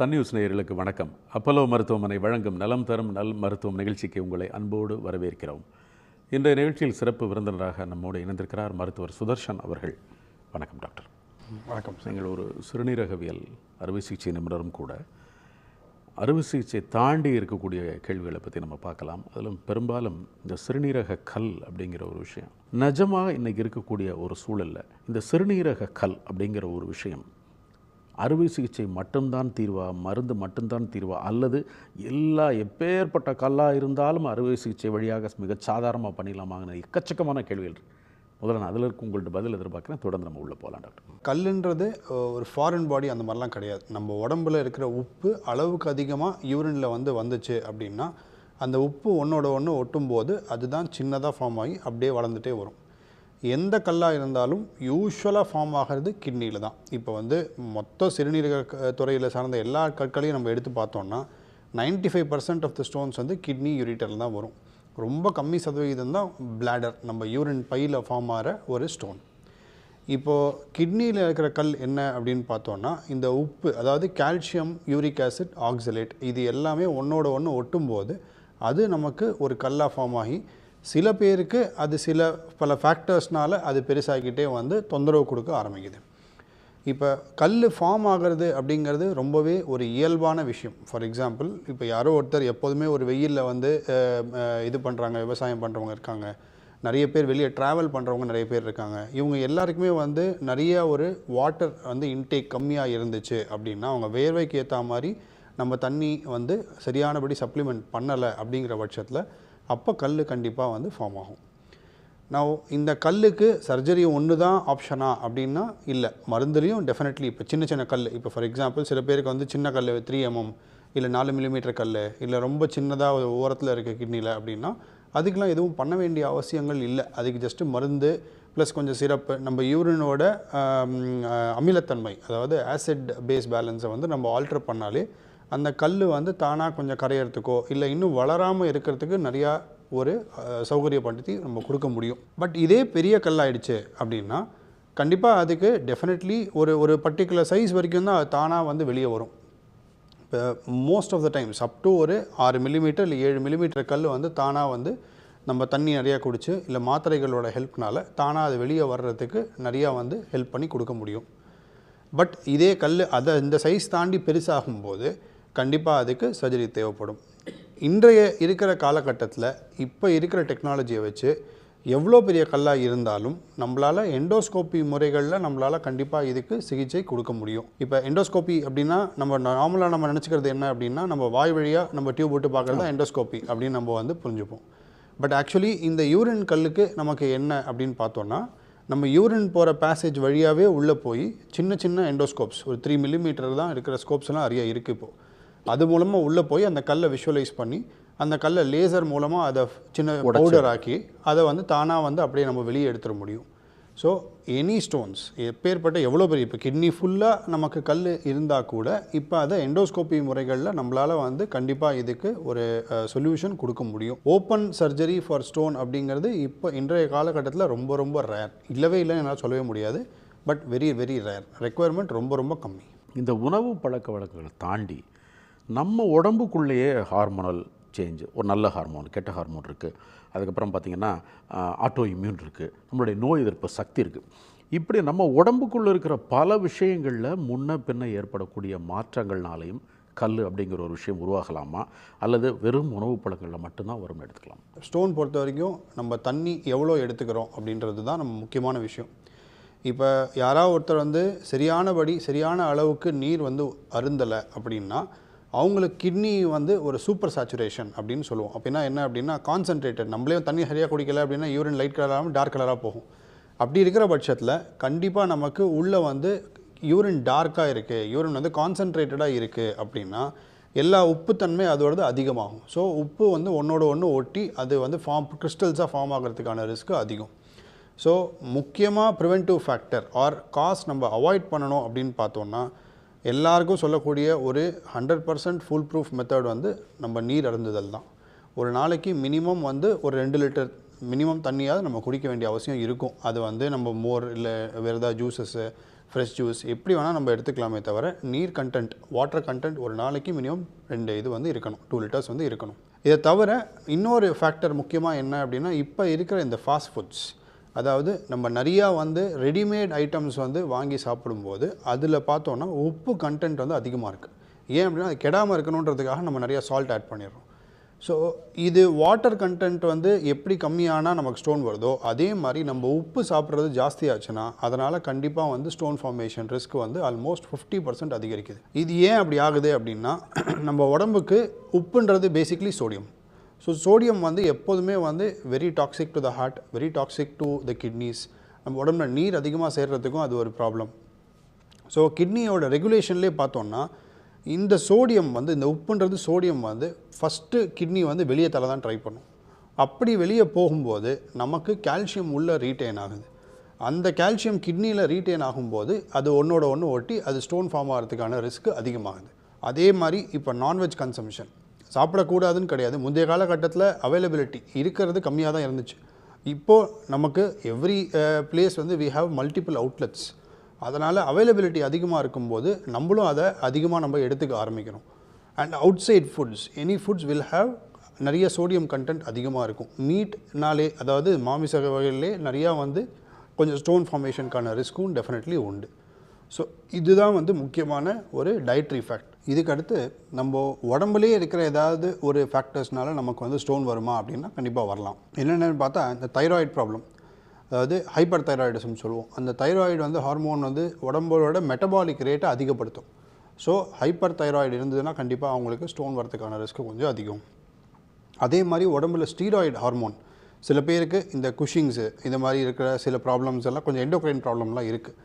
Sun news நேயர்களுக்கு வணக்கம். Apollo மருத்துவமனை வழங்கும் நலம் தரும் நல் மருத்துவம் நிகழ்ச்சிக்கு உங்களை அன்போடு வரவேற்கிறோம். இன்றைய நிகழ்ச்சியில் சிறப்பு விருந்தினராக நம்மோடு இணைந்திருக்கிறார் மருத்துவர் சுதர்ஷன் அவர்கள். வணக்கம் டாக்டர். வணக்கம். நீங்கள் ஒரு சிறுநீரகவியல் அறுவை சிகிச்சை நிபுணரும் கூட. அறுவை சிகிச்சை தாண்டி இருக்கக்கூடிய கேள்விகளை பற்றி நம்ம பார்க்கலாம். அதிலும் பெரும்பாலும் இந்த சிறுநீரக கல் அப்படிங்கிற ஒரு விஷயம் நிஜமாக இன்றைக்கி இருக்கக்கூடிய ஒரு சூழலில் இந்த சிறுநீரக கல் அப்படிங்கிற ஒரு விஷயம் அறுவை சிகிச்சை மட்டும்தான் தீர்வா, மருந்து மட்டும்தான் தீர்வா, அல்லது எல்லா எப்பேற்பட்ட கல்லாக இருந்தாலும் அறுவை சிகிச்சை வழியாக மிக சாதாரணமாக பண்ணிடலாமாங்கிற எக்கச்சக்கமான கேள்விகள். முதல்ல நான் அதில் இருக்க உங்கள்கிட்ட பதில் எதிர்பார்க்குறேன். தொடர்ந்து நம்ம உள்ளே போகலாம் டாக்டர். கல்லுன்றது ஒரு ஃபாரின் பாடி அந்த மாதிரிலாம் கிடையாது. நம்ம உடம்புல இருக்கிற உப்பு அளவுக்கு அதிகமாக யூரினில் வந்துச்சு அப்படின்னா அந்த உப்பு ஒன்றோட ஒன்று ஒட்டும்போது அதுதான் சின்னதாக ஃபார்ம் ஆகி அப்படியே வளர்ந்துட்டே வரும். எந்த கல்லாக இருந்தாலும் யூஸ்வலாக ஃபார்ம் ஆகிறது கிட்னியில் தான். இப்போ மொத்த சிறுநீரக துறையில் சார்ந்த எல்லா கற்களையும் நம்ம எடுத்து பார்த்தோம்னா 95% ஆஃப் த ஸ்டோன்ஸ் கிட்னி யூரிட்டரில் தான் வரும். ரொம்ப கம்மி சதவீதம் தான் பிளாடர், நம்ம யூரின் பையில் ஃபார்ம் ஆகிற ஒரு ஸ்டோன். இப்போது கிட்னியில் இருக்கிற கல் என்ன அப்படின்னு பார்த்தோன்னா இந்த உப்பு, அதாவது கால்சியம், யூரிக் ஆசிட், ஆக்சலேட், இது எல்லாமே ஒன்றோட ஒன்று ஒட்டும்போது அது நமக்கு ஒரு கல்லாக ஃபார்ம் ஆகி சில பேருக்கு அது பல ஃபேக்டர்ஸ்னால் அது பெருசாகிக்கிட்டே தொந்தரவு கொடுக்க ஆரம்பிக்குது. இப்போ கல் ஃபார்ம் ஆகிறது அப்படிங்கிறது ரொம்பவே ஒரு இயல்பான விஷயம். ஃபார் எக்ஸாம்பிள், இப்போ யாரோ ஒருத்தர் எப்போதுமே ஒரு வெயிலில் இது பண்ணுறாங்க, விவசாயம் பண்ணுறவங்க இருக்காங்க, நிறைய பேர் வெளியே ட்ராவல் பண்ணுறவங்க நிறைய பேர் இருக்காங்க. இவங்க எல்லாருக்குமே நிறைய ஒரு வாட்டர் இன்டேக் கம்மியாக இருந்துச்சு அப்படின்னா அவங்க வேர்வைக்கு ஏற்ற மாதிரி நம்ம தண்ணி சரியானபடி சப்ளிமெண்ட் பண்ணலை அப்படிங்கிற பட்சத்தில் அப்போ கல் கண்டிப்பாக ஃபார்ம் ஆகும். நான் இந்த கல்லுக்கு சர்ஜரி ஒன்று தான் ஆப்ஷனா அப்படின்னா இல்லை, மருந்துலேயும் டெஃபினெட்லி இப்போ சின்ன சின்ன கல், இப்போ ஃபார் எக்ஸாம்பிள் சில பேருக்கு சின்ன கல் 3 mm இல்லை 4 mm கல், இல்லை ரொம்ப சின்னதாக ஓரத்தில் இருக்க கிட்னியில் அப்படின்னா அதுக்கெலாம் எதுவும் பண்ண வேண்டிய அவசியங்கள் இல்லை. அதுக்கு ஜஸ்ட்டு மருந்து ப்ளஸ் கொஞ்சம் சிரப்பு, நம்ம யூரினோட அமிலத்தன்மை, அதாவது ஆசிட் பேஸ் பேலன்ஸை நம்ம ஆல்டர் பண்ணாலே அந்த கல் தானாக கொஞ்சம் கரையிறதுக்கோ இல்லை இன்னும் வளராமல் இருக்கிறதுக்கு நிறையா ஒரு சௌகரியப்படுத்தி நம்ம கொடுக்க முடியும். பட் இதே பெரிய கல்லாயிடுச்சு அப்படின்னா கண்டிப்பாக அதுக்கு டெஃபினெட்லி ஒரு பர்டிகுலர் சைஸ் வரைக்கும் தான் தானாக வெளியே வரும். இப்போ most of the times up to ஒரு 6 mm இல்லை 7 mm கல் தானாக நம்ம தண்ணி நிறையா குடிச்சு இல்லை மாத்திரைகளோட ஹெல்ப்னால் தானாக அது வெளியே வர்றதுக்கு நிறையா ஹெல்ப் பண்ணி கொடுக்க முடியும். பட் இதே கல் இந்த சைஸ் தாண்டி பெருசாகும்போது கண்டிப்பாக அதுக்கு சர்ஜரி தேவைப்படும். இன்றைய இருக்கிற காலகட்டத்தில் இப்போ இருக்கிற டெக்னாலஜியை வச்சு எவ்வளோ பெரிய கல்லாக இருந்தாலும் நம்மளால் எண்டோஸ்கோப்பி முறைகளில் நம்மளால் கண்டிப்பாக இதுக்கு சிகிச்சை கொடுக்க முடியும். இப்போ எண்டோஸ்கோப்பி அப்படின்னா நம்ம நார்மலாக நம்ம நினச்சிக்கிறது என்ன அப்படின்னா நம்ம வாய் வழியாக நம்ம டியூப் விட்டு பார்க்குறது தான் எண்டோஸ்கோப்பி அப்படின்னு நம்ம புரிஞ்சுப்போம். பட் ஆக்சுவலி இந்த யூரின் கல்லுக்கு நமக்கு என்ன அப்படின்னு பார்த்தோன்னா நம்ம யூரின் போகிற பேசேஜ் வழியாகவே உள்ளே போய் சின்ன சின்ன எண்டோஸ்கோப்ஸ், ஒரு 3 mm தான் இருக்கிற ஸ்கோப்ஸ்லாம் நிறைய இருக்குது. இப்போது அது மூலமாக உள்ளே போய் அந்த கல்லை விஷுவலைஸ் பண்ணி அந்த கல்லை லேசர் மூலமாக அதை சின்ன பவுடர் ஆக்கி அதை தானாக அப்படியே நம்ம வெளியே எடுத்துட முடியும். ஸோ எனி ஸ்டோன்ஸ் எப்பேற்பட்ட எவ்வளோ பெரிய, இப்போ கிட்னி ஃபுல்லாக நமக்கு கல் இருந்தால் கூட இப்போ அதை எண்டோஸ்கோப்பி முறைகளில் நம்மளால் கண்டிப்பாக இதுக்கு ஒரு சொல்யூஷன் கொடுக்க முடியும். ஓப்பன் சர்ஜரி ஃபார் ஸ்டோன் அப்படிங்கிறது இப்போ இன்றைய காலகட்டத்தில் ரொம்ப ரொம்ப ரேர், இல்லவே இல்லைன்னு என்னால் சொல்லவே முடியாது. But very very rare, requirement ரொம்ப ரொம்ப கம்மி. இந்த உணவு பழக்க வழக்கங்களை தாண்டி நம்ம உடம்புக்குள்ளேயே ஹார்மோனல் சேஞ்சு, ஒரு நல்ல ஹார்மோன், கெட்ட ஹார்மோன் இருக்குது. அதுக்கப்புறம் பார்த்திங்கன்னா ஆட்டோ இம்யூன் இருக்குது, நம்மளுடைய நோய் எதிர்ப்பு சக்தி இருக்குது. இப்படி நம்ம உடம்புக்குள்ளே இருக்கிற பல விஷயங்களில் முன்ன பின்ன ஏற்படக்கூடிய மாற்றங்கள்னாலையும் கல் அப்படிங்கிற ஒரு விஷயம் உருவாகலாமா, அல்லது வெறும் உணவு பழக்கங்களில் மட்டும்தான் வரும்னு எடுத்துக்கலாம்? ஸ்டோன் பொறுத்த வரைக்கும் நம்ம தண்ணி எவ்வளோ எடுத்துக்கிறோம் அப்படின்றது தான் நம்ம முக்கியமான விஷயம். இப்போ யாராவது ஒருத்தர் சரியானபடி சரியான அளவுக்கு நீர் அருந்தலை அப்படின்னா அவங்களுக்கு கிட்னி ஒரு சூப்பர் சேச்சுரேஷன் அப்படின்னு சொல்லுவோம். அப்படின்னா என்ன அப்படின்னா கான்சன்ட்ரேட்டட், நம்மளே தண்ணி சரியாக குடிக்கலை அப்படின்னா யூரின் லைட் கலராகவும் டார்க் கலராக போகும். அப்படி இருக்கிற பட்சத்தில் கண்டிப்பாக நமக்கு உள்ளே யூரின் டார்க்காக இருக்குது, யூரின் கான்சன்ட்ரேட்டடாக இருக்குது அப்படின்னா எல்லா உப்புத்தன்மை அதோடது அதிகமாகும். ஸோ உப்பு ஒன்றோட ஒன்று ஒட்டி அது கிறிஸ்டல்ஸாக ஃபார்ம் ஆகிறதுக்கான ரிஸ்க்கு அதிகம். ஸோ முக்கியமாக ப்ரிவென்டிவ் ஃபேக்டர் ஆர் காஸ் நம்ம அவாய்ட் பண்ணணும் அப்படின்னு பார்த்தோன்னா எல்லாருக்கும் சொல்லக்கூடிய ஒரு 100% ஃபுல் ப்ரூஃப் மெத்தட் நம்ம நீர் அருந்துதல் தான். ஒரு நாளைக்கு மினிமம் ஒரு 2 லிட்டர் மினிமம் தண்ணியாவது நம்ம குடிக்க வேண்டிய அவசியம் இருக்கும். அது நம்ம மோர் இல்லை வேறு ஏதாவது ஜூஸஸ்ஸு ஃப்ரெஷ் ஜூஸ் எப்படி வேணால் நம்ம எடுத்துக்கலாமே தவிர நீர் கண்டென்ட் வாட்டர் கண்டென்ட் ஒரு நாளைக்கு மினிமம் 2 இது வந்து இருக்கணும், 2 லிட்டர்ஸ் வந்து இருக்கணும். இதை தவிர இன்னொரு ஃபேக்டர் முக்கியமாக என்ன அப்படின்னா, இப்போ இருக்கிற இந்த ஃபாஸ்ட் ஃபுட்ஸ், அதாவது நம்ம நிறையா வந்து ரெடிமேட் ஐட்டம்ஸ் வந்து வாங்கி சாப்பிடும்போது அதில் பார்த்தோன்னா உப்பு கண்டென்ட் வந்து அதிகமாக இருக்குது. ஏன் அப்படின்னா அது கெடாமல் இருக்கணுன்றதுக்காக நம்ம நிறையா சால்ட் ஆட் பண்ணிடுறோம். ஸோ இது வாட்டர் கண்டென்ட் வந்து எப்படி கம்மியானால் நமக்கு ஸ்டோன் வருதோ அதே மாதிரி நம்ம உப்பு சாப்பிட்றது ஜாஸ்தியாச்சுன்னா அதனால் கண்டிப்பாக வந்து ஸ்டோன் ஃபார்மேஷன் ரிஸ்க் வந்து ஆல்மோஸ்ட் 50% அதிகரிக்குது. இது ஏன் அப்படி ஆகுது அப்படின்னா, நம்ம உடம்புக்கு உப்புன்றது பேசிக்லி சோடியம். ஸோ சோடியம் வந்து எப்போதுமே வந்து very toxic to the heart, very toxic to the kidneys. நம்ம உடம்புல நீர் அதிகமாக சேர்கிறதுக்கும் அது ஒரு ப்ராப்ளம். ஸோ கிட்னியோட ரெகுலேஷன்லேயே பார்த்தோன்னா இந்த சோடியம் வந்து, இந்த உப்புன்றது சோடியம் வந்து ஃபஸ்ட்டு கிட்னி வந்து வெளியே தலை தான் ட்ரை பண்ணும். அப்படி வெளியே போகும்போது நமக்கு கால்சியம் உள்ளே ரீட்டைன் ஆகுது. அந்த கால்சியம் கிட்னியில் ரீட்டைன் ஆகும்போது அது ஒன்றோட ஒன்று ஒட்டி அது ஸ்டோன் ஃபார்ம் ஆகிறதுக்கான ரிஸ்க் அதிகமாகுது. அதே மாதிரி இப்போ நான்வெஜ் கன்சம்ஷன் சாப்பிடக்கூடாதுன்னு கிடையாது. முந்தைய காலகட்டத்தில் அவைலபிலிட்டி இருக்கிறது கம்மியாக தான் இருந்துச்சு. இப்போது நமக்கு எவ்ரி பிளேஸ் வந்து வி ஹாவ் மல்டிபிள் அவுட்லெட்ஸ். அதனால் அவைலபிலிட்டி அதிகமாக இருக்கும்போது நம்மளும் அதை அதிகமாக நம்ம எடுத்துக்க ஆரம்பிக்கணும். And outside foods, any foods will have நிறைய சோடியம் கண்டென்ட் அதிகமாக இருக்கும். மீட்னாலே, அதாவது மாமிச வகையிலே நிறையா வந்து கொஞ்சம் ஸ்டோன் ஃபார்மேஷனுக்கான ரிஸ்க்கும் டெஃபினெட்லி உண்டு. ஸோ இதுதான் வந்து முக்கியமான ஒரு டயட்ரி ஃபேக்ட். இதுக்கடுத்து நம்ம உடம்புலேயே இருக்கிற ஏதாவது ஒரு ஃபேக்டர்ஸ்னால நமக்கு வந்து ஸ்டோன் வருமா அப்படின்னா கண்டிப்பாக வரலாம். என்னென்னு பார்த்தா இந்த தைராய்டு ப்ராப்ளம், அதாவது ஹைப்பர் தைராய்டிசம் சொல்லுவோம். அந்த தைராய்டு வந்து ஹார்மோன் வந்து உடம்போட மெட்டபாலிக் ரேட்டை அதிகப்படுத்தும். ஸோ ஹைப்பர் தைராய்டு இருந்ததுன்னா கண்டிப்பாக அவங்களுக்கு ஸ்டோன் வரதுக்கான ரிஸ்க் கொஞ்சம் அதிகம். அதே மாதிரி உடம்புல ஸ்டீராய்டு ஹார்மோன், சில பேருக்கு இந்த குஷிங்ஸு இந்த மாதிரி இருக்கிற சில ப்ராப்ளம்ஸ் எல்லாம் கொஞ்சம் எண்டோக்ரைன் ப்ராப்ளம்லாம் இருக்குது.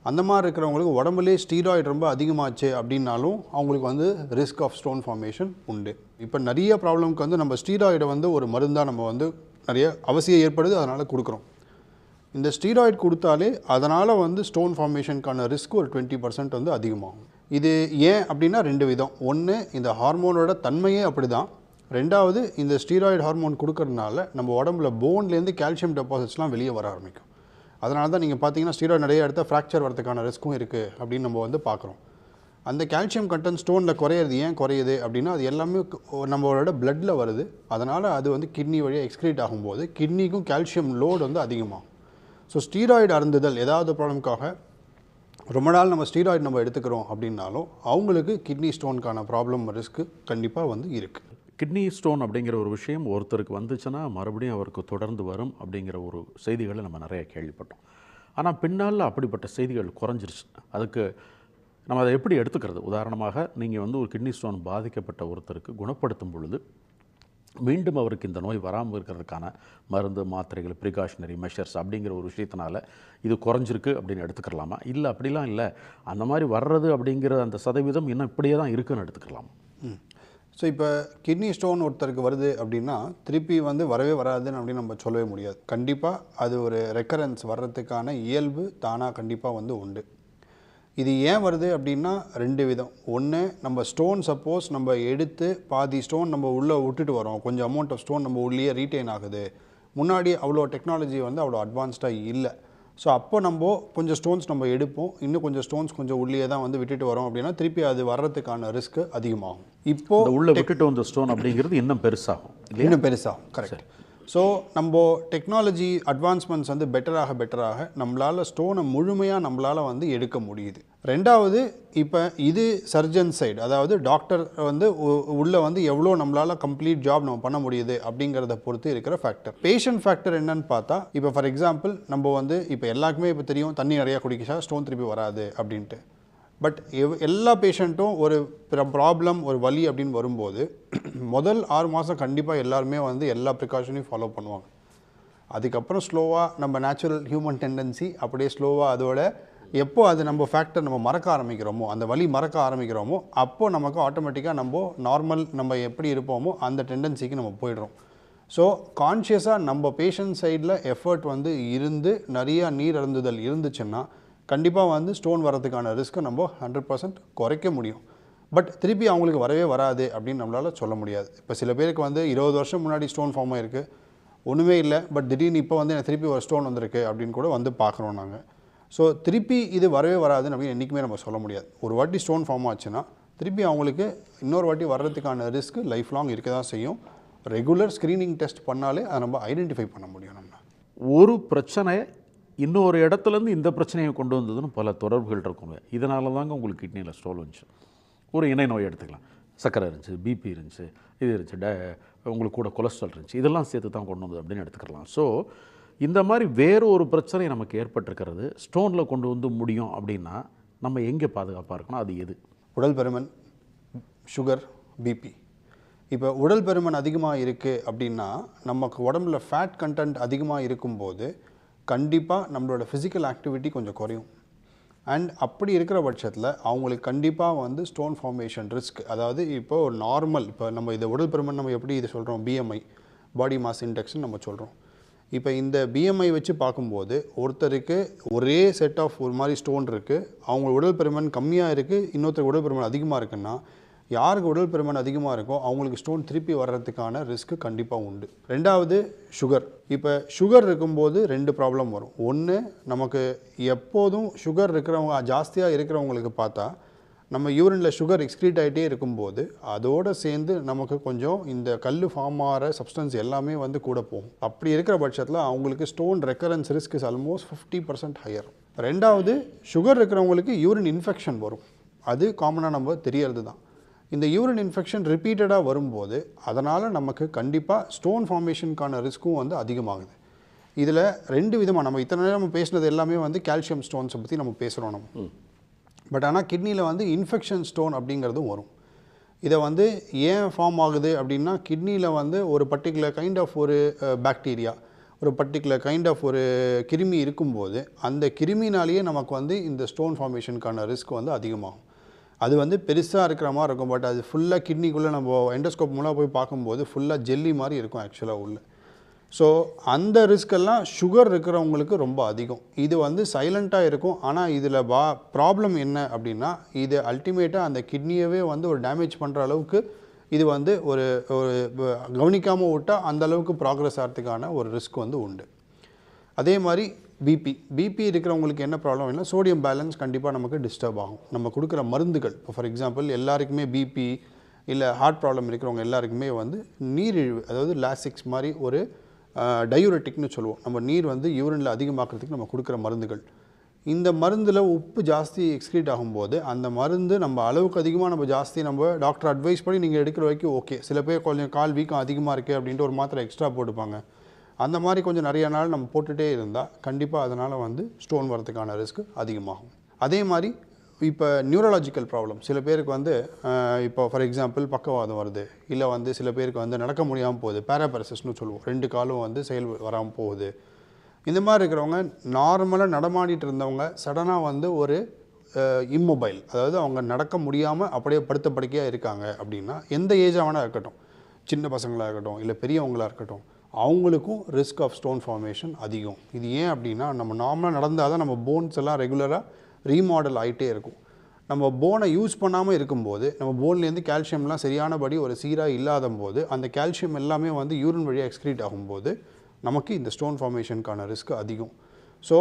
அந்த மாதிரி இருக்கிறவங்களுக்கு உடம்புலேயே ஸ்டீராய்டு ரொம்ப அதிகமாச்சு அப்படின்னாலும் அவங்களுக்கு வந்து ரிஸ்க் ஆஃப் ஸ்டோன் ஃபார்மேஷன் உண்டு. இப்போ நிறைய ப்ராப்ளம்க்கு வந்து நம்ம ஸ்டீராய்டை வந்து ஒரு மருந்தாக நம்ம வந்து நிறைய அவசியம் ஏற்படுது, அதனால் கொடுக்குறோம். இந்த ஸ்டீராய்டு கொடுத்தாலே அதனால் வந்து ஸ்டோன் ஃபார்மேஷனுக்கான ரிஸ்க் ஒரு 20% வந்து அதிகமாகும். இது ஏன் அப்படின்னா 2 விதம். ஒன்று, இந்த ஹார்மோனோட தன்மையே அப்படி தான். 2வது, இந்த ஸ்டீராய்டு ஹார்மோன் கொடுக்கறதுனால நம்ம உடம்புல போன்லேருந்து கால்சியம் டெபாசிட்ஸ்லாம் வெளியே வர ஆரம்பிக்கும். அதனால தான் நீங்கள் பார்த்தீங்கன்னா ஸ்டீராய்டு நிறைய இடத்த ஃப்ராக்சர் வரதுக்கான ரிஸ்க்கும் இருக்குது அப்படின்னு நம்ம வந்து பார்க்குறோம். அந்த கால்சியம் கண்டென்ட் ஸ்டோனில் குறையிறது ஏன் குறையுது அப்படின்னா அது எல்லாமே நம்மளோட பிளட்டில் வருது. அதனால் அது வந்து கிட்னி வழியாக எக்ஸ்க்ரீட் ஆகும்போது கிட்னிக்கும் கால்சியம் லோடு வந்து அதிகமாகும். ஸோ ஸ்டீராய்டு அருந்துதல் ஏதாவது ப்ராப்ளம்காக ரொம்ப நாள் நம்ம ஸ்டீராய்டு நம்ம எடுத்துக்கிறோம் அப்படின்னாலும் அவங்களுக்கு கிட்னி ஸ்டோனுக்கான ப்ராப்ளம் ரிஸ்க்கு கண்டிப்பாக வந்து இருக்குது. கிட்னி ஸ்டோன் அப்படிங்கிற ஒரு விஷயம் ஒருத்தருக்கு வந்துச்சுன்னா மறுபடியும் அவருக்கு தொடர்ந்து வரும் அப்படிங்கிற ஒரு செய்திகளை நம்ம நிறைய கேள்விப்பட்டோம். ஆனால் பின்னால் அப்படிப்பட்ட செய்திகள் குறைஞ்சிருச்சு. அதுக்கு நம்ம அதை எப்படி எடுத்துக்கிறது? உதாரணமாக நீங்கள் வந்து ஒரு கிட்னி ஸ்டோன் பாதிக்கப்பட்ட ஒருத்தருக்கு குணப்படுத்தும் பொழுது மீண்டும் அவருக்கு இந்த நோய் வராமல் இருக்கிறதுக்கான மருந்து, மாத்திரைகள், ப்ரிகாஷனரி மெஷர்ஸ் அப்படிங்கிற ஒரு விஷயத்தினால இது குறைஞ்சிருக்கு அப்படின்னு எடுத்துக்கலாமா? இல்லை அப்படிலாம் இல்லை, அந்த மாதிரி வர்றது அப்படிங்கிற அந்த சதவீதம் இன்னும் இப்படியே தான் இருக்குன்னு எடுத்துக்கலாமா? ஸோ இப்போ கிட்னி ஸ்டோன் ஒருத்தருக்கு வருது அப்படின்னா திருப்பி வந்து வரவே வராதுன்னு அப்படின்னு நம்ம சொல்லவே முடியாது. கண்டிப்பாக அது ஒரு ரெக்கரன்ஸ் வர்றதுக்கான இயல்பு தானாக கண்டிப்பாக வந்து உண்டு. இது ஏன் வருது அப்படின்னா 2 விதம். ஒன்று, நம்ம ஸ்டோன் சப்போஸ் நம்ம எடுத்து பாதி ஸ்டோன் நம்ம உள்ளே விட்டுட்டு வரோம், கொஞ்சம் அமௌண்ட் ஆஃப் ஸ்டோன் நம்ம உள்ளே ரீட்டைன் ஆகுது. முன்னாடி அவ்வளோ டெக்னாலஜி வந்து அவ்வளோ அட்வான்ஸ்டாக இல்லை. ஸோ அப்போ நம்ம கொஞ்சம் ஸ்டோன்ஸ் நம்ம எடுப்போம், இன்னும் கொஞ்சம் ஸ்டோன்ஸ் கொஞ்சம் உள்ளே தான் வந்து விட்டுட்டு வரோம் அப்படின்னா திருப்பி அது வர்றதுக்கான ரிஸ்க் அதிகமாகும். இப்போது உள்ளே விட்டுட்டு வந்த ஸ்டோன் அப்படிங்கிறது இன்னும் பெருசாகும், இன்னும் பெருசாகும். கரெக்ட். ஸோ நம்ம டெக்னாலஜி அட்வான்ஸ்மெண்ட்ஸ் வந்து பெட்டராக நம்மளால் ஸ்டோனை முழுமையாக நம்மளால் வந்து எடுக்க முடியுது. 2வது, இப்போ இது சர்ஜன் சைடு, அதாவது டாக்டர் வந்து உள்ளே வந்து எவ்வளோ நம்மளால் கம்ப்ளீட் ஜாப் நம்ம பண்ண முடியுது அப்படிங்கிறத பொறுத்து இருக்கிற ஃபேக்டர். பேஷண்ட் ஃபேக்டர் என்னன்னு பார்த்தா, இப்போ ஃபார் எக்ஸாம்பிள் நம்ம வந்து இப்போ எல்லாருக்குமே இப்போ தெரியும் தண்ணி நிறையா குடிச்சா ஸ்டோன் திருப்பி வராது அப்படின்ட்டு. பட் எல்லா பேஷண்ட்டும் ஒரு ப்ராப்ளம், ஒரு வலி அப்படின்னு வரும்போது முதல் 6 மாதம் கண்டிப்பாக எல்லாருமே வந்து எல்லா ப்ரிகாஷனையும் ஃபாலோ பண்ணுவாங்க. அதுக்கப்புறம் ஸ்லோவாக நம்ம நேச்சுரல் ஹியூமன் டெண்டன்சி அப்படியே ஸ்லோவாக அதோட எப்போ அது நம்ம ஃபேக்டர் நம்ம மறக்க ஆரம்பிக்கிறோமோ, அந்த வலி மறக்க ஆரம்பிக்கிறோமோ, அப்போது நமக்கு ஆட்டோமேட்டிக்காக நம்ம நார்மல் நம்ம எப்படி இருப்போமோ அந்த டெண்டன்சிக்கு நம்ம போயிடுறோம். ஸோ கான்ஷியஸாக நம்ம பேஷண்ட் சைடில் எஃபர்ட் வந்து இருந்து நிறையா நீர் அருந்துதல் இருந்துச்சுன்னா கண்டிப்பாக வந்து ஸ்டோன் வரதுக்கான ரிஸ்க்கை நம்ம 100% குறைக்க முடியும். பட் திருப்பி அவங்களுக்கு வரவே வராது அப்படின்னு நம்மளால் சொல்ல முடியாது. இப்போ சில பேருக்கு வந்து 20 வருஷம் முன்னாடி ஸ்டோன் ஃபார்ம் ஆகிருக்கு, ஒன்றுமே இல்லை, பட் திடீர்னு இப்போ வந்து எனக்கு திருப்பி ஒரு ஸ்டோன் வந்திருக்கு அப்படின்னு கூட வந்து பார்க்குறோம் நாங்கள். ஸோ திருப்பி இது வரவே வராதுன்னு அப்படின்னு என்றைக்குமே நம்ம சொல்ல முடியாது. ஒரு வாட்டி ஸ்டோன் ஃபார்ம் ஆச்சுன்னா திருப்பி அவங்களுக்கு இன்னொரு வாட்டி வர்றதுக்கான ரிஸ்க் லைஃப் லாங் இருக்க தான் செய்யும். ரெகுலர் ஸ்க்ரீனிங் டெஸ்ட் பண்ணாலே அதை நம்ம ஐடென்டிஃபை பண்ண முடியும். நம்ம ஒரு பிரச்சனை இன்னொரு இடத்துலேருந்து இந்த பிரச்சனையை கொண்டு வந்ததுன்னு பல தொடர்புகள் இருக்குங்க. இதனால தாங்க உங்களுக்கு கிட்னியில் ஸ்டோன் வந்துச்சு. ஒரு இணை நோய் எடுத்துக்கலாம், சர்க்கரை இருந்துச்சு, பிபி இருந்துச்சு, இது இருந்துச்சு, உங்களுக்கு கூட கொலஸ்ட்ரால் இருந்துச்சு, இதெல்லாம் சேர்த்து தான் கொண்டு வந்தது அப்படின்னு எடுத்துக்கலாம். ஸோ இந்த மாதிரி வேறு ஒரு பிரச்சனை நமக்கு ஏற்பட்டிருக்கிறது ஸ்டோனில் கொண்டு வந்து முடியும் அப்படின்னா நம்ம எங்கே பாதுகாப்பாக இருக்கணும்? அது எது? உடல் பருமன், சுகர், பிபி. இப்போ உடல் பருமன் அதிகமாக இருக்குது அப்படின்னா நமக்கு உடம்புல ஃபேட் கண்டென்ட் அதிகமாக இருக்கும்போது கண்டிப்பாக நம்மளோட ஃபிசிக்கல் ஆக்டிவிட்டி கொஞ்சம் குறையும். அண்ட் அப்படி இருக்கிற பட்சத்தில் அவங்களுக்கு கண்டிப்பாக வந்து ஸ்டோன் ஃபார்மேஷன் ரிஸ்க், அதாவது இப்போது நார்மல், இப்போ நம்ம இதை உடல் பருமன் நம்ம எப்படி இது சொல்கிறோம், பிஎம்ஐ, பாடி மாஸ் இண்டெக்ஸ்னு நம்ம சொல்கிறோம். இப்போ இந்த பிஎம்ஐ வச்சு பார்க்கும்போது ஒருத்தருக்கு ஒரே செட் ஆஃப் ஒரு மாதிரி ஸ்டோன் இருக்குது, அவங்க உடல் பருமன் கம்மியாக இருக்குது, இன்னொருத்தர் உடல் பருமன் அதிகமாக இருக்குன்னா யாருக்கு உடல் பருமன் அதிகமாக இருக்கோ அவங்களுக்கு ஸ்டோன் திருப்பி வர்றதுக்கான ரிஸ்க்கு கண்டிப்பாக உண்டு. ரெண்டாவது சுகர். இப்போ சுகர் இருக்கும்போது 2 ப்ராப்ளம் வரும். ஒன்று, நமக்கு எப்போதும் சுகர் இருக்கிறவங்க ஜாஸ்தியாக இருக்கிறவங்களுக்கு பார்த்தா நம்ம யூரினில் சுகர் எக்ஸ்க்ரீட் ஆகிட்டே இருக்கும்போது அதோடு சேர்ந்து நமக்கு கொஞ்சம் இந்த கல் ஃபார்ம் ஆகிற சப்ஸ்டன்ஸ் எல்லாமே வந்து கூட போகும். அப்படி இருக்கிற பட்சத்தில் அவங்களுக்கு stone recurrence risk is almost 50% higher. ரெண்டாவது, சுகர் இருக்கிறவங்களுக்கு யூரின் இன்ஃபெக்ஷன் வரும். அது காமனாக நம்ம தெரியறது தான். இந்த யூரின் இன்ஃபெக்ஷன் ரிப்பீட்டடாக வரும்போது அதனால் நமக்கு கண்டிப்பாக ஸ்டோன் ஃபார்மேஷனுக்கான ரிஸ்க்கும் வந்து அதிகமாகுது. இதில் 2 விதமாக நம்ம இத்தனை நேரம் நம்ம பேசினது எல்லாமே வந்து கால்சியம் ஸ்டோன்ஸை பற்றி நம்ம பேசுகிறோம் நம்ம. பட் ஆனால் கிட்னியில் வந்து இன்ஃபெக்ஷன் ஸ்டோன் அப்படிங்கிறதும் வரும். இதை வந்து ஏன் ஃபார்ம் ஆகுது அப்படின்னா கிட்னியில் வந்து ஒரு பர்டிகுலர் கைண்ட் ஆஃப் ஒரு பாக்டீரியா, ஒரு பர்டிகுலர் கைண்ட் ஆஃப் ஒரு கிருமி இருக்கும்போது அந்த கிருமினாலேயே நமக்கு வந்து இந்த ஸ்டோன் ஃபார்மேஷனுக்கான ரிஸ்க் வந்து அதிகமாகும். அது வந்து பெருசாக இருக்கிற மாதிரி இருக்கும். பட் அது ஃபுல்லாக கிட்னிக்குள்ளே நம்ம எண்டோஸ்கோப் மூலம் போய் பார்க்கும்போது ஃபுல்லாக ஜெல்லி மாதிரி இருக்கும் ஆக்சுவலாக உள்ள. ஸோ அந்த ரிஸ்கெல்லாம் சுகர் இருக்கிறவங்களுக்கு ரொம்ப அதிகம். இது வந்து சைலண்ட்டாக இருக்கும். ஆனால் இதில் ப்ராப்ளம் என்ன அப்படின்னா இது அல்டிமேட்டாக அந்த கிட்னியவே வந்து ஒரு டேமேஜ் பண்ணுற அளவுக்கு இது வந்து ஒரு கவனிக்காமல் விட்டால் அந்த அளவுக்கு ப்ராக்ரஸ் ஆகிறதுக்கான ஒரு ரிஸ்க் வந்து உண்டு. அதே மாதிரி பிபி இருக்கிறவங்களுக்கு என்ன ப்ராப்ளம் இல்லை, சோடியம் பேலன்ஸ் கண்டிப்பாக நமக்கு டிஸ்டர்ப் ஆகும். நம்ம கொடுக்குற மருந்துகள், இப்போ ஃபார் எக்ஸாம்பிள் எல்லாருக்குமே பிபி இல்லை ஹார்ட் ப்ராப்ளம் இருக்கிறவங்க எல்லாருக்குமே வந்து நீரிழிவு, அதாவது லாசிக்ஸ் மாதிரி ஒரு டயூரெட்டிக்னு சொல்லுவோம். நம்ம நீர் வந்து யூரினில் அதிகமாக்குறதுக்கு நம்ம கொடுக்குற மருந்துகள். இந்த மருந்தில் உப்பு ஜாஸ்தி எக்ஸ்க்ரீட் ஆகும்போது அந்த மருந்து நம்ம அளவுக்கு அதிகமாக நம்ம ஜாஸ்தி நம்ம டாக்டர் அட்வைஸ் பண்ணி நீங்கள் எடுக்கிற வரைக்கும் ஓகே. சில பேர் கொஞ்சம் கால் வீக்கம் அதிகமாக இருக்குது அப்படின்ட்டு ஒரு மாத்திரை எக்ஸ்ட்ரா போட்டுப்பாங்க. அந்த மாதிரி கொஞ்சம் நிறைய நாள் நம்ம போட்டுகிட்டே இருந்தால் கண்டிப்பாக அதனால் வந்து ஸ்டோன் வரதுக்கான ரிஸ்க் அதிகமாகும். அதே மாதிரி இப்போ நியூரலாஜிக்கல் ப்ராப்ளம் சில பேருக்கு வந்து இப்போ ஃபார் எக்ஸாம்பிள் பக்கவாதம் வருது, இல்லை வந்து சில பேருக்கு வந்து நடக்க முடியாமல் போகுது, பேராபரசிஸ்னு சொல்லுவோம், 2 காலும் வந்து செயல் வராமல் போகுது. இந்த மாதிரி இருக்கிறவங்க நார்மலாக நடமாடிட்டு இருந்தவங்க சடனாக வந்து ஒரு இம்மொபைல், அதாவது அவங்க நடக்க முடியாமல் அப்படியே படுத்த படுக்கையாக இருக்காங்க அப்படின்னா எந்த ஏஜாக வேணால் இருக்கட்டும், சின்ன பசங்களாக இருக்கட்டும் இல்லை பெரியவங்களாக இருக்கட்டும், அவங்களுக்கும் ரிஸ்க் ஆஃப் ஸ்டோன் ஃபார்மேஷன் அதிகம். இது ஏன் அப்படின்னா நம்ம நார்மலாக நடந்தால் தான் நம்ம போன்ஸ் எல்லாம் ரெகுலராக ரீமாடல் ஆகிட்டே இருக்கும். நம்ம போனை யூஸ் பண்ணாமல் இருக்கும்போது நம்ம போன்லேருந்து கால்சியம்லாம் சரியானபடி ஒரு சீராக இல்லாத போது அந்த கால்சியம் எல்லாமே வந்து யூரின் வழியாக எக்ஸ்க்ரீட் ஆகும்போது நமக்கு இந்த ஸ்டோன் ஃபார்மேஷனுக்கான ரிஸ்க் அதிகம். ஸோ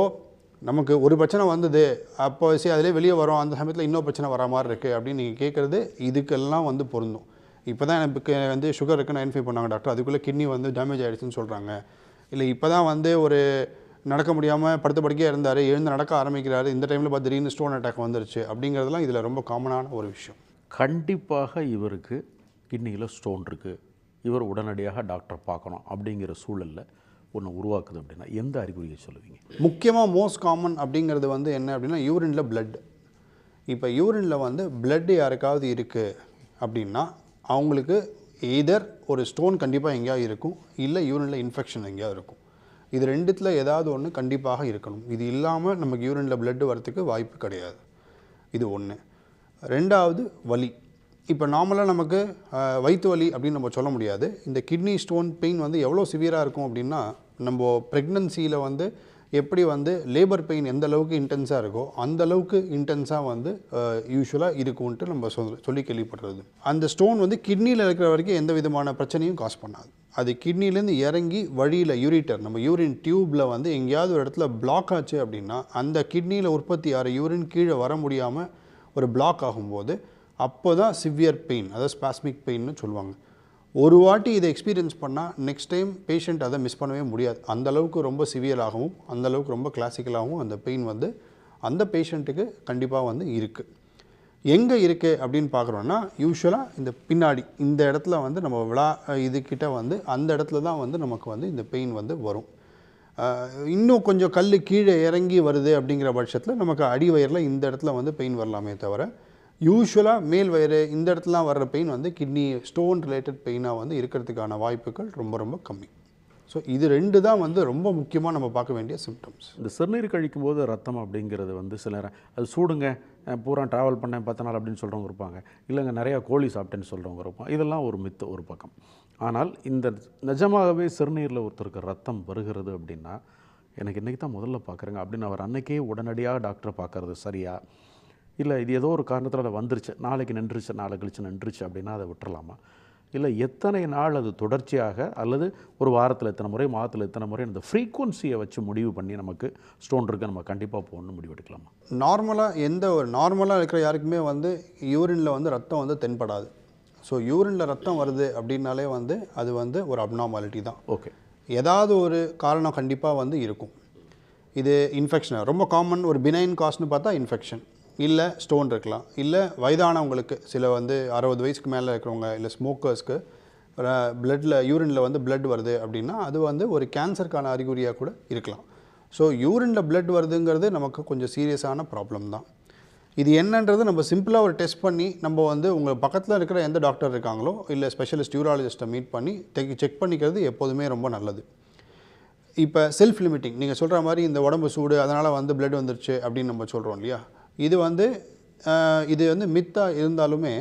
நமக்கு ஒரு பிரச்சனை வந்தது அப்போ சரி அதிலே வெளியே வரும், அந்த சமயத்தில் இன்னொரு பிரச்சனை வர மாதிரி இருக்குது அப்படின்னு நீங்கள் கேட்குறது இதுக்கெல்லாம் வந்து பொருந்தும். இப்போ தான் எனக்கு வந்து சுகர் இருக்குன்னு ஐடென்டிஃபை பண்ணாங்க டாக்டர், அதுக்குள்ளே கிட்னி வந்து டேமேஜ் ஆகிடுச்சுன்னு சொல்கிறாங்க. இல்லை இப்போ தான் வந்து ஒரு நடக்க முடியாமல் படுத்த படுக்கையாக இருந்தார், எழுந்து நடக்க ஆரம்பிக்கிறாரு, இந்த டைமில் பார்த்து திடீர்னு ஸ்டோன் அட்டாக் வந்துருச்சு அப்படிங்கிறதுலாம் இதில் ரொம்ப காமனான ஒரு விஷயம். கண்டிப்பாக இவருக்கு கிட்னியில் ஸ்டோன் இருக்குது, இவர் உடனடியாக டாக்டர் பார்க்கணும் அப்படிங்கிற சூழலில் ஒன்று உருவாக்குது அப்படின்னா எந்த அறிகுறியை சொல்லுவீங்க? முக்கியமாக மோஸ்ட் காமன் அப்படிங்கிறது வந்து என்ன அப்படின்னா யூரினில் பிளட். இப்போ யூரினில் வந்து பிளட் யாருக்காவது இருக்குது அப்படின்னா அவங்களுக்கு எய்தர் ஒரு ஸ்டோன் கண்டிப்பாக எங்கேயாவது இருக்கும், இல்லை யூரினில் இன்ஃபெக்ஷன் எங்கேயாவது இருக்கும். இது 2த்தில் ஏதாவது ஒன்று கண்டிப்பாக இருக்கணும். இது இல்லாமல் நமக்கு யூரினில் பிளட் வரத்துக்கு வாய்ப்பு கிடையாது. இது ஒன்று. ரெண்டாவது வலி. இப்போ நார்மலாக நமக்கு வயிற்று வலி அப்படின்னு நம்ம சொல்ல முடியாது. இந்த கிட்னி ஸ்டோன் பெயின் வந்து எவ்வளோ சிவியராக இருக்கும் அப்படின்னா நம்ம ப்ரெக்னன்சியில் வந்து எப்படி வந்து லேபர் பெயின் எந்த அளவுக்கு இன்டென்ஸாக இருக்கோ அந்த அளவுக்கு இன்டென்ஸாக வந்து யூஸ்வலாக இருக்கும்ன்ட்டு நம்ம சொல்லி கேள்விப்படுறது. அந்த ஸ்டோன் வந்து கிட்னியில் இருக்கிற வரைக்கும் எந்த விதமான பிரச்சனையும் காஸ் பண்ணாது. அது கிட்னிலேருந்து இறங்கி வழியில் யூரிட்டர் நம்ம யூரின் டியூப்பில் வந்து எங்கேயாவது ஒரு இடத்துல பிளாக் ஆச்சு அப்படின்னா அந்த கிட்னியில் உற்பத்தி ஆகிற யூரின் கீழே வர முடியாமல் ஒரு பிளாக் ஆகும்போது அப்போ தான் சிவியர் பெயின், அதாவது ஸ்பாஸ்மிக் பெயின்னு சொல்லுவாங்க. ஒரு வாட்டி இதை எக்ஸ்பீரியன்ஸ் பண்ணால் நெக்ஸ்ட் டைம் பேஷண்ட் அதை மிஸ் பண்ணவே முடியாது. அந்தளவுக்கு ரொம்ப சிவியராகவும் அந்தளவுக்கு ரொம்ப கிளாசிக்கலாகவும் அந்த பெயின் வந்து அந்த பேஷண்ட்டுக்கு கண்டிப்பாக வந்து இருக்குது. எங்கே இருக்குது அப்படின்னு பார்க்குறோன்னா யூஸ்வலாக இந்த பின்னாடி இந்த இடத்துல வந்து நம்ம இதுக்கிட்ட வந்து அந்த இடத்துல தான் வந்து நமக்கு வந்து இந்த பெயின் வந்து வரும். இன்னும் கொஞ்சம் கல் கீழே இறங்கி வருது அப்படிங்கிற பட்சத்தில் நமக்கு அடி வயிறில் இந்த இடத்துல வந்து பெயின் வரலாமே தவிர யூஸ்வலாக மேல் வயிறு இந்த இடத்துலாம் வர்ற பெயின் வந்து கிட்னி ஸ்டோன் ரிலேட்டட் பெயினாக வந்து இருக்கிறதுக்கான வாய்ப்புகள் ரொம்ப ரொம்ப கம்மி. ஸோ இது 2 தான் வந்து ரொம்ப முக்கியமாக நம்ம பார்க்க வேண்டிய சிம்டம்ஸ். இந்த சிறுநீர் கழிக்கும் போது ரத்தம் அப்படிங்கிறது வந்து சில நேரம் அது சூடுங்க பூரா ட்ராவல் பண்ணேன் 10 நாள் அப்படின்னு சொல்கிறவங்க இருப்பாங்க, இல்லைங்க நிறையா கோழி சாப்பிட்டேன்னு சொல்கிறவங்க இருப்பாங்க. இதெல்லாம் ஒரு மித்து ஒரு பக்கம். ஆனால் இந்த நிஜமாகவே சிறுநீரில் ஒருத்தருக்கு ரத்தம் வருகிறது அப்படின்னா எனக்கு இன்றைக்கி தான் முதல்ல பார்க்குறேங்க அப்படின்னு அவர் அன்றைக்கே உடனடியாக டாக்டரை பார்க்குறது சரியா, இல்லை இது ஏதோ ஒரு காரணத்தில் அதை வந்துருச்சு, நாளைக்கு நின்றுச்சு, நாளை கழிச்சு நின்றுச்சு அப்படின்னா அதை விட்டுறலாமா, இல்லை எத்தனை நாள் அது தொடர்ச்சியாக அல்லது ஒரு வாரத்தில் எத்தனை முறை, மாதத்தில் எத்தனை முறை அந்த ஃப்ரீக்குவன்சியை வச்சு முடிவு பண்ணி நமக்கு ஸ்டோன் இருக்குது நம்ம கண்டிப்பாக போகணும்னு முடிவு எடுக்கலாமா? நார்மலாக இருக்கிற யாருக்குமே வந்து யூரினில் வந்து ரத்தம் வந்து தென்படாது. ஸோ யூரினில் ரத்தம் வருது அப்படின்னாலே வந்து அது வந்து ஒரு அப்நார்மாலிட்டி தான். ஓகே, ஏதாவது ஒரு காரணம் கண்டிப்பாக வந்து இருக்கும். இது இன்ஃபெக்ஷன் ரொம்ப காமன். ஒரு பினைன் காஸ்ட்னு பார்த்தா இன்ஃபெக்ஷன், இல்லை ஸ்டோன் இருக்கலாம், இல்லை வயதானவங்களுக்கு சில வந்து 60 வயசுக்கு மேலே இருக்கிறவங்க, இல்லை ஸ்மோக்கர்ஸ்க்கு பிளட்டில் யூரினில் வந்து பிளட் வருது அப்படின்னா அது வந்து ஒரு கேன்சருக்கான அறிகுறியாக கூட இருக்கலாம். ஸோ யூரினில் பிளட் வருதுங்கிறது நமக்கு கொஞ்சம் சீரியஸான ப்ராப்ளம் தான். இது என்னன்றது நம்ம சிம்பிளாக ஒரு டெஸ்ட் பண்ணி நம்ம வந்து உங்கள் பக்கத்தில் இருக்கிற எந்த டாக்டர் இருக்காங்களோ இல்லை ஸ்பெஷலிஸ்ட் யூராலஜிஸ்ட்டை மீட் பண்ணி செக் பண்ணிக்கிறது எப்போதுமே ரொம்ப நல்லது. இப்போ செல்ஃப் லிமிட்டிங் நீங்கள் சொல்கிற மாதிரி இந்த உடம்பு சூடு அதனால் வந்து பிளட் வந்துருச்சு அப்படின்னு நம்ம சொல்கிறோம் இல்லையா, இது வந்து மித்தாக இருந்தாலுமே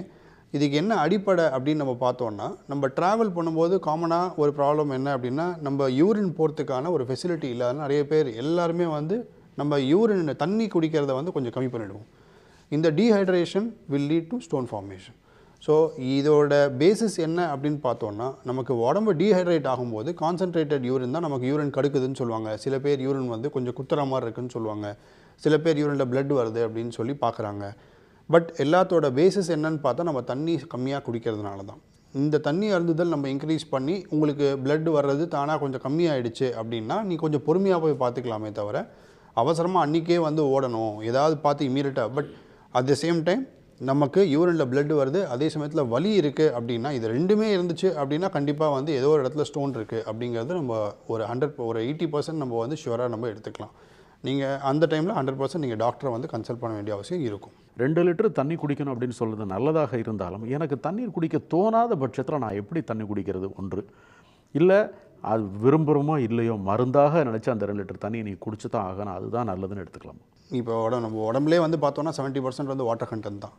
இதுக்கு என்ன அடிப்படை அப்படின்னு நம்ம பார்த்தோன்னா, நம்ம ட்ராவல் பண்ணும்போது காமனாக ஒரு ப்ராப்ளம் என்ன அப்படின்னா நம்ம யூரின் போகிறதுக்கான ஒரு ஃபெசிலிட்டி இல்லாத நிறைய பேர் எல்லாருமே வந்து நம்ம யூரின் தண்ணி குடிக்கிறத வந்து கொஞ்சம் கம்மி பண்ணிவிடுவோம். இந்த dehydration will lead to stone formation. So இதோட பேசிஸ் என்ன அப்படின்னு பார்த்தோன்னா, நமக்கு உடம்பு டீஹைட்ரேட் ஆகும்போது கான்சன்ட்ரேட்டட் யூரின் தான் நமக்கு யூரின் கடுக்குதுன்னு சொல்லுவாங்க. சில பேர் யூரின் வந்து கொஞ்சம் குத்துற மாதிரி இருக்குதுன்னு சொல்லுவாங்க, சில பேர் யூரினில் பிளட் வருது அப்படின்னு சொல்லி பார்க்குறாங்க. பட் எல்லாத்தோட பேசிஸ் என்னன்னு பார்த்தா நம்ம தண்ணி கம்மியாக குடிக்கிறதுனால தான். இந்த தண்ணி அருந்துதல் நம்ம இன்க்ரீஸ் பண்ணி உங்களுக்கு பிளட் வர்றது தானாக கொஞ்சம் கம்மியாகிடுச்சு அப்படின்னா நீ கொஞ்சம் பொறுமையாக போய் பார்த்துக்கலாமே தவிர அவசரமாக அன்றைக்கே வந்து ஓடணும் ஏதாவது பார்த்து இமீடியட்டாக. But at the same time நமக்கு யூரினில் பிளட் வருது, அதே சமயத்தில் வலி இருக்குது அப்படின்னா இது 2மே இருந்துச்சு அப்படின்னா கண்டிப்பாக வந்து ஏதோ ஒரு இடத்துல ஸ்டோன் இருக்குது அப்படிங்கிறது நம்ம ஒரு 80% நம்ம வந்து ஷுவராக நம்ம எடுத்துக்கலாம். நீங்கள் அந்த டைமில் 100% நீங்கள் டாக்டரை வந்து கன்சல்ட் பண்ண வேண்டிய அவசியம் இருக்கும். 2 லிட்டர் தண்ணி குடிக்கணும் அப்படின்னு சொல்கிறது நல்லதாக இருந்தாலும் எனக்கு தண்ணீர் குடிக்க தோணாத பட்சத்தில் நான் எப்படி தண்ணி குடிக்கிறது ஒன்று, இல்லை அது விரும்புகிறோமோ இல்லையோ மருந்தாக நினச்சி அந்த 2 லிட்டர் தண்ணியை நீ குடிச்சு தான் ஆகணும் அதுதான் நல்லதுன்னு எடுத்துக்கலாம். இப்போ நம்ம உடம்புலே வந்து பார்த்தோன்னா 70% வந்து வாட்டர் கண்டென்ட் தான்.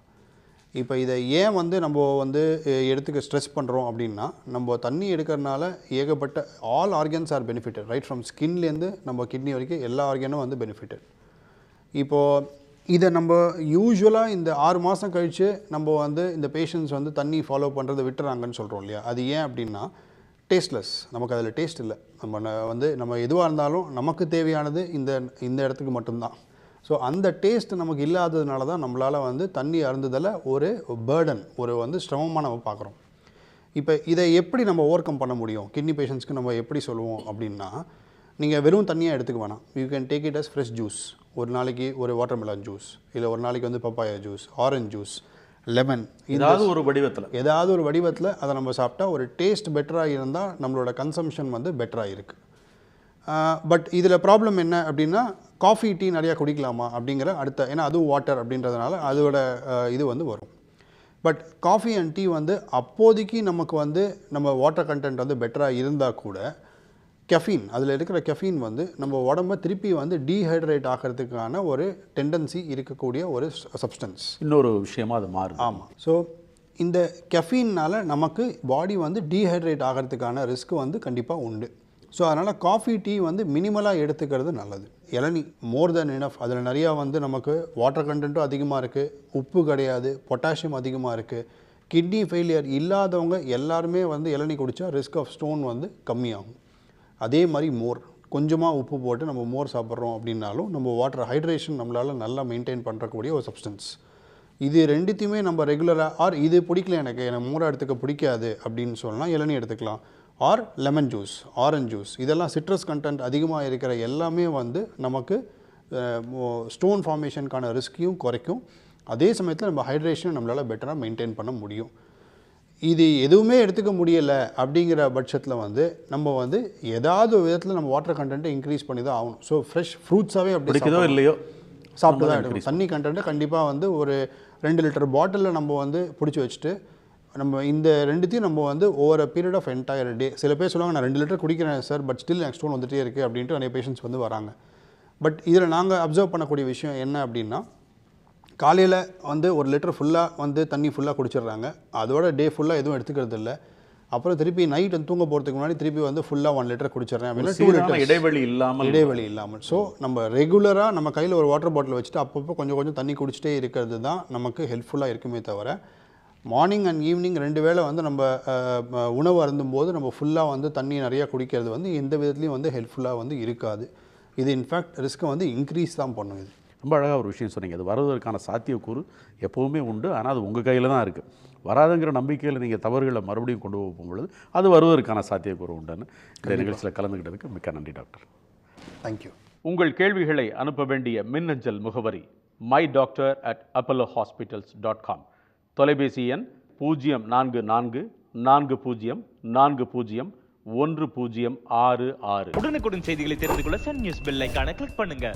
இப்போ இதை ஏன் வந்து நம்ம வந்து எடுத்துக்க ஸ்ட்ரெஸ் பண்ணுறோம் அப்படின்னா, நம்ம தண்ணி எடுக்கிறதுனால ஏகப்பட்ட all organs are benefited, right from ஸ்கின்லேருந்து நம்ம கிட்னி வரைக்கும் எல்லா ஆர்கனும் வந்து பெனிஃபிட்டட். இப்போது இதை நம்ம யூஸ்வலாக இந்த 6 மாதம் கழித்து நம்ம வந்து இந்த பேஷண்ட்ஸ் வந்து தண்ணி ஃபாலோ பண்ணுறதை விட்டுறாங்கன்னு சொல்கிறோம் இல்லையா, அது ஏன் அப்படின்னா டேஸ்ட்லெஸ், நமக்கு அதில் டேஸ்ட் இல்லை. நம்ம எதுவாக இருந்தாலும் நமக்கு தேவையானது இந்த இடத்துக்கு மட்டும்தான். ஸோ அந்த டேஸ்ட் நமக்கு இல்லாததுனால தான் நம்மளால் வந்து தண்ணி அருந்துதலை ஒரு பேர்டன், ஒரு வந்து சிரமமாக நம்ம பார்க்குறோம். இப்போ இதை எப்படி நம்ம ஓவர் கம் பண்ண முடியும் கிட்னி பேஷண்ட்ஸ்க்கு நம்ம எப்படி சொல்லுவோம் அப்படின்னா, நீங்கள் வெறும் தண்ணியாக எடுத்துக்க வேணாம். You can take it as fresh juice. ஒரு நாளைக்கு ஒரு வாட்டர்மெலன் ஜூஸ், இல்லை ஒரு நாளைக்கு வந்து papaya juice, orange juice, lemon, ஏதாவது ஒரு வடிவத்தில் அதை நம்ம சாப்பிட்டா ஒரு டேஸ்ட் பெட்டராக இருந்தால் நம்மளோட கன்சம்ஷன் வந்து பெட்டராக இருக்குது. பட் இதில் ப்ராப்ளம் என்ன அப்படின்னா, காஃபி டீ நிறையா குடிக்கலாமா அப்படிங்கிற ஏன்னா அதுவும் வாட்டர் அப்படின்றதுனால அதோட இது வந்து வரும். பட் காஃபி அண்ட் டீ வந்து அப்போதைக்கு நமக்கு வந்து நம்ம வாட்டர் கண்டென்ட் வந்து பெட்டராக இருந்தால் கூட கெஃபீன், அதில் இருக்கிற கெஃபீன் வந்து நம்ம உடம்பை திருப்பி வந்து டீஹைட்ரேட் ஆகிறதுக்கான ஒரு டெண்டன்சி இருக்கக்கூடிய ஒரு சப்ஸ்டன்ஸ். இன்னொரு விஷயமாக அது மாறும். ஆமாம். ஸோ இந்த கெஃபீனால் நமக்கு பாடி வந்து டீஹைட்ரேட் ஆகிறதுக்கான ரிஸ்க் வந்து கண்டிப்பாக உண்டு. ஸோ அதனால் காஃபி டீ வந்து மினிமலாக எடுத்துக்கிறது நல்லது. இளநி மோர் தென் இனஃப். அதில் நிறையா வந்து நமக்கு வாட்டர் கண்டென்ட்டும் அதிகமாக இருக்குது, உப்பு கிடையாது, பொட்டாசியம் அதிகமாக இருக்குது. கிட்னி ஃபெயிலியர் இல்லாதவங்க எல்லாருமே வந்து இளநி குடித்தா ரிஸ்க் ஆஃப் ஸ்டோன் வந்து கம்மியாகும். அதே மாதிரி மோர் கொஞ்சமாக உப்பு போட்டு நம்ம மோர் சாப்பிட்றோம் அப்படின்னாலும் நம்ம வாட்டர் ஹைட்ரேஷன் நம்மளால் நல்லா மெயின்டைன் பண்ணுறக்கூடிய ஒரு சப்ஸ்டன்ஸ். இது ரெண்டுத்தையுமே நம்ம ரெகுலராக இது பிடிக்கல எனக்கு மோரை எடுத்துக்க பிடிக்காது அப்படின்னு சொன்னால் இளநீ எடுத்துக்கலாம். R lemon juice, orange juice, இதெல்லாம் சிட்ரஸ் கண்டென்ட் அதிகமாக இருக்கிற எல்லாமே வந்து நமக்கு ஸ்டோன் ஃபார்மேஷனுக்கான ரிஸ்க்கையும் குறைக்கும். அதே சமயத்தில் நம்ம ஹைட்ரேஷனை நம்மளால் பெட்டராக மெயின்டைன் பண்ண முடியும். இது எதுவுமே எடுத்துக்க முடியலை அப்படிங்கிற பட்சத்தில் வந்து நம்ம வந்து ஏதாவது ஒரு விதத்தில் நம்ம வாட்டர் கண்டென்ட்டை இன்க்ரீஸ் பண்ணி தான் ஆகணும். ஸோ ஃப்ரெஷ் ஃப்ரூட்ஸாகவே பிடிக்குதோ இல்லையோ சாப்பிட்டு தான் எடுக்கணும். தண்ணி கண்டென்ட்டை கண்டிப்பாக வந்து ஒரு 2 லிட்டர் பாட்டிலில் நம்ம வந்து பிடிச்சி வச்சுட்டு நம்ம இந்த ரெண்டுத்தையும் நம்ம வந்து over a period of entire day. சில பேர் சொல்லுவாங்க நான் 2 லிட்டர் குடிக்கிறேன் சார், பட் ஸ்டில் எனக்கு ஸ்டோன் வந்துகிட்டே இருக்குது அப்படின்ட்டு நிறைய பேஷண்ட்ஸ் வந்து வராங்க. பட் இதில் நாங்கள் அப்சர்வ் பண்ணக்கூடிய விஷயம் என்ன அப்படின்னா, காலையில் வந்து 1 லிட்டர் ஃபுல்லாக வந்து தண்ணி ஃபுல்லாக குடிச்சிடுறாங்க, அதோட டே ஃபுல்லாக எதுவும் எடுத்துக்கிறது இல்லை. அப்புறம் திருப்பி நைட் வந்து தூங்க போகிறதுக்கு முன்னாடி திருப்பி வந்து ஃபுல்லாக 1 லிட்டர் குடிச்சிடுறேன் அப்படின்னா 2 லிட்டர் இடைவெளி இல்லாமல். ஸோ நம்ம ரெகுலராக நம்ம கையில் ஒரு வாட்டர் பாட்டில் வச்சுட்டு அப்பப்போ கொஞ்சம் கொஞ்சம் தண்ணி குடிச்சிட்டே இருக்கிறது தான் நமக்கு ஹெல்ப்ஃபுல்லாக இருக்குமே தவிர, மார்னிங் அண்ட் ஈவினிங் 2 வேளை வந்து நம்ம உணவு அருந்தும்போது நம்ம ஃபுல்லாக வந்து தண்ணி நிறையா குடிக்கிறது வந்து எந்த விதத்துலையும் வந்து ஹெல்ப்ஃபுல்லாக வந்து இருக்காது. இது இன்ஃபேக்ட் ரிஸ்க்கை வந்து இன்க்ரீஸ் தான் பண்ணும். இது ரொம்ப அழகாக ஒரு விஷயம் சொன்னீங்க. அது வருவதற்கான சாத்தியக்கூறு எப்போவுமே உண்டு, ஆனால் அது உங்கள் கையில் தான் இருக்குது. வராதுங்கிற நம்பிக்கையில் நீங்கள் தவறுகளை மறுபடியும் கொண்டு போகும்பொழுது அது வருவதற்கான சாத்தியக்கூறு உண்டுன்னு இந்த நிகழ்ச்சியில் கலந்துக்கிட்டதுக்கு மிக்க நன்றி டாக்டர். தேங்க்யூ. உங்கள் கேள்விகளை அனுப்ப வேண்டிய மின்னஞ்சல் முகவரி mydoctor@apollohospitals.com. தொலைபேசி எண் 0444040166. உடனுக்குடன் செய்திகளை தெரிந்து கொள்ள சன் நியூஸ் பெல் ஐகானை கிளிக் பண்ணுங்க.